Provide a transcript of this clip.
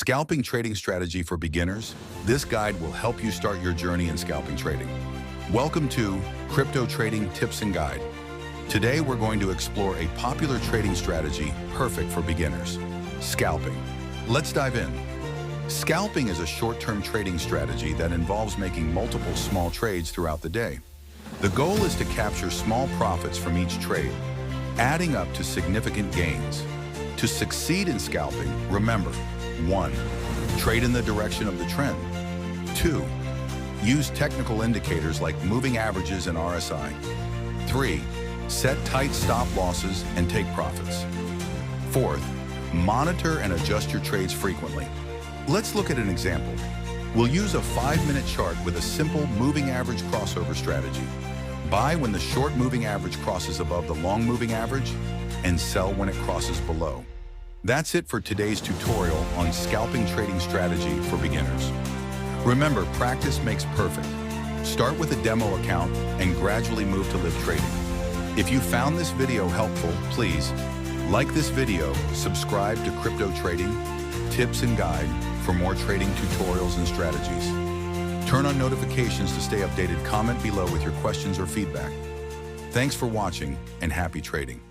Scalping Trading Strategy for Beginners. This guide will help you start your journey in scalping trading. Welcome to Crypto Trading Tips and Guide. Today we're going to explore a popular trading strategy perfect for beginners, scalping. Let's dive in. Scalping is a short-term trading strategy that involves making multiple small trades throughout the day. The goal is to capture small profits from each trade, adding up to significant gains. To succeed in scalping, remember: 1. Trade in the direction of the trend. 2. Use technical indicators like moving averages and RSI. 3. Set tight stop losses and take profits. 4th, monitor and adjust your trades frequently. Let's look at an example. We'll use a 5-minute chart with a simple moving average crossover strategy. Buy when the short moving average crosses above the long moving average and sell when it crosses below. That's it for today's tutorial on scalping trading strategy for beginners. Remember, practice makes perfect. Start with a demo account and gradually move to live trading. If you found this video helpful, please like this video, subscribe to Crypto Trading Tips and Guide for more trading tutorials and strategies. Turn on notifications to stay updated. Comment below with your questions or feedback. Thanks for watching and happy trading.